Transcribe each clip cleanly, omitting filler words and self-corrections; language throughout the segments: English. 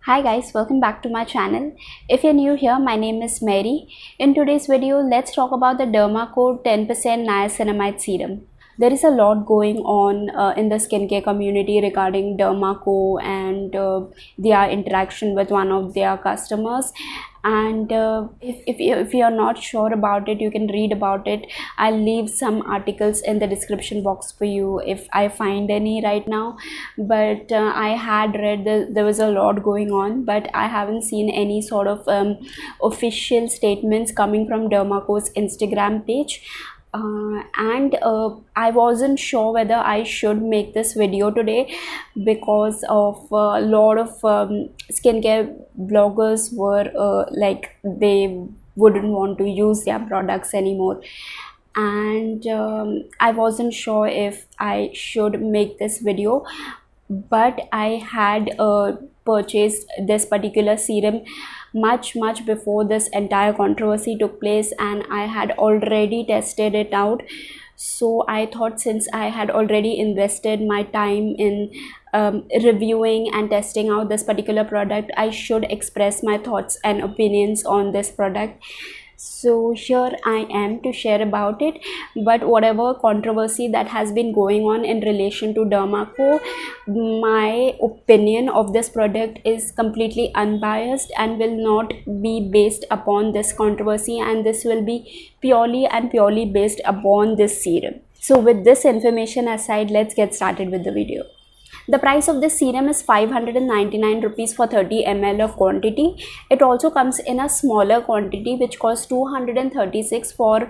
Hi guys, welcome back to my channel. If you're new here, my name is Mary. In today's video, let's talk about the Dermaco 10% niacinamide serum. There is a lot going on in the skincare community regarding Dermaco and their interaction with one of their customers. And if you're not sure about it, you can read about it. I'll leave some articles in the description box for you if I find any right now. But I had read that there was a lot going on, but I haven't seen any sort of official statements coming from Dermaco's Instagram page. I wasn't sure whether I should make this video today because of a lot of skincare bloggers were like they wouldn't want to use their products anymore, and I wasn't sure if I should make this video, but I had purchased this particular serum much before this entire controversy took place, and I had already tested it out. So I thought, since I had already invested my time in reviewing and testing out this particular product, I should express my thoughts and opinions on this product. So here I am to share about it. But whatever controversy that has been going on in relation to Dermaco, my opinion of this product is completely unbiased and will not be based upon this controversy, and this will be purely based upon this serum. So with this information aside, let's get started with the video. The price of this serum is 599 rupees for 30 ml of quantity. It also comes in a smaller quantity which costs 236 for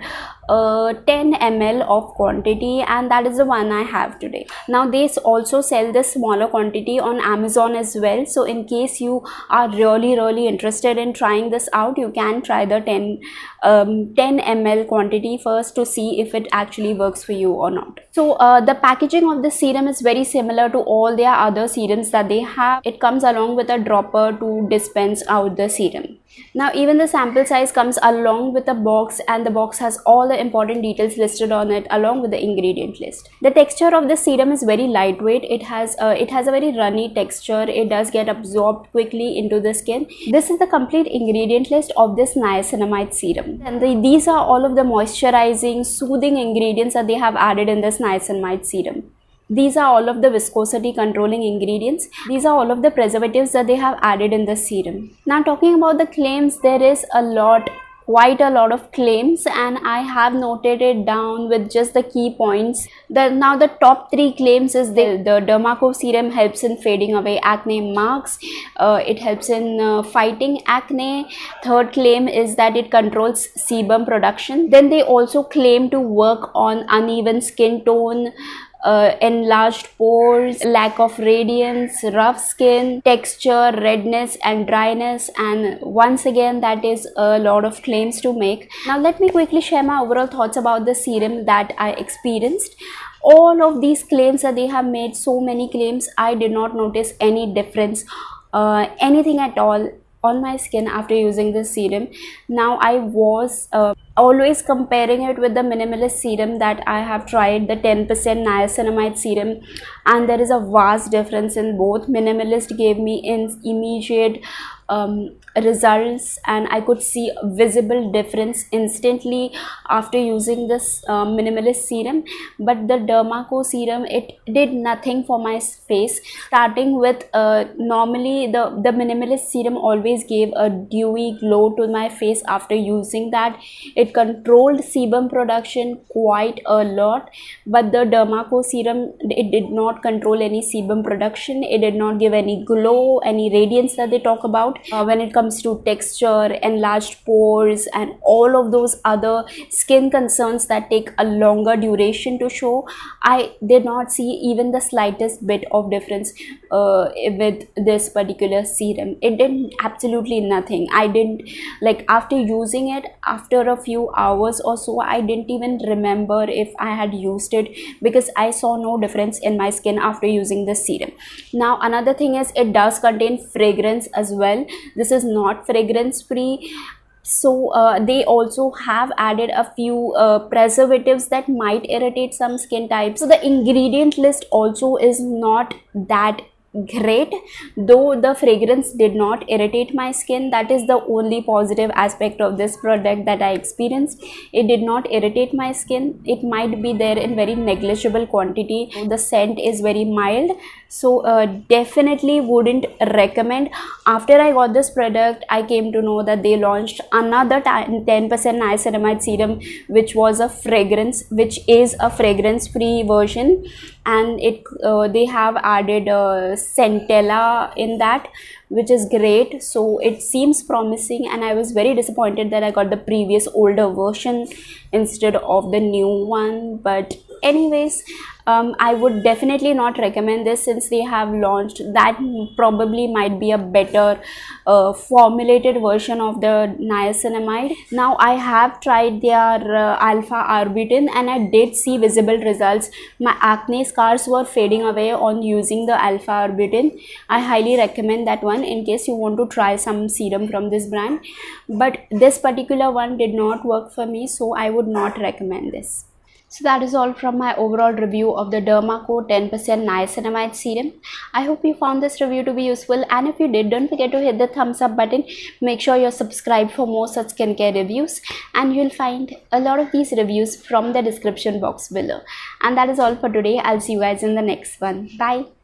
10 ml of quantity, and that is the one I have today. Now they also sell this smaller quantity on Amazon as well, so in case you are really interested in trying this out, you can try the 10 ml quantity first to see if it actually works for you or not. So the packaging of this serum is very similar to all their other serums that they have. It comes along with a dropper to dispense out the serum. Now even the sample size comes along with a box, and the box has all the important details listed on it along with the ingredient list. The texture of the serum is very lightweight. It has a very runny texture. It does get absorbed quickly into the skin. This is the complete ingredient list of this niacinamide serum, and these are all of the moisturizing, soothing ingredients that they have added in this niacinamide serum. These are all of the viscosity controlling ingredients. These are all of the preservatives that they have added in the serum. Now talking about the claims, there is quite a lot of claims, and I have noted it down with just the key points. Now the top 3 claims is the Dermaco serum helps in fading away acne marks. It helps in fighting acne. Third claim is that it controls sebum production. Then they also claim to work on uneven skin tone, enlarged pores, lack of radiance, rough skin, texture, redness and dryness, and once again that is a lot of claims to make. Now let me quickly share my overall thoughts about the serum that I experienced. All of these claims that they have made, so many claims, I did not notice any difference, anything at all on my skin after using this serum. Now I was always comparing it with the minimalist serum that I have tried, the 10% niacinamide serum, and there is a vast difference in both. Minimalist gave me immediate results, and I could see a visible difference instantly after using this minimalist serum, but the Dermaco serum, it did nothing for my face. Starting with normally the minimalist serum always gave a dewy glow to my face after using that. It controlled sebum production quite a lot, but the Dermaco serum, it did not control any sebum production. It did not give any glow, any radiance that they talk about when it comes to texture, enlarged pores, and all of those other skin concerns that take a longer duration to show. I did not see even the slightest bit of difference with this particular serum. It did absolutely nothing. I didn't, like, after using it, after a few hours or so, I didn't even remember if I had used it, because I saw no difference in my skin after using this serum. Now another thing is, it does contain fragrance as well. This is not fragrance free. So they also have added a few preservatives that might irritate some skin types. So the ingredient list also is not that great, though the fragrance did not irritate my skin. That is the only positive aspect of this product that I experienced. It did not irritate my skin. It might be there in very negligible quantity. The scent is very mild, so definitely wouldn't recommend. After I got this product, I came to know that they launched another 10% niacinamide serum, which was a fragrance, which is a fragrance free version, and they have added centella in that, which is great. So it seems promising, and I was very disappointed that I got the previous older version instead of the new one. But anyways, I would definitely not recommend this, since they have launched that probably might be a better formulated version of the niacinamide. Now I have tried their alpha arbutin, and I did see visible results. My acne scars were fading away on using the alpha arbutin. I highly recommend that one in case you want to try some serum from this brand, but this particular one did not work for me, so I would not recommend this. So that is all from my overall review of the Dermaco 10% niacinamide serum. I hope you found this review to be useful, and if you did, don't forget to hit the thumbs up button. Make sure you're subscribed for more such skincare reviews, and you'll find a lot of these reviews from the description box below. And that is all for today. I'll see you guys in the next one. Bye.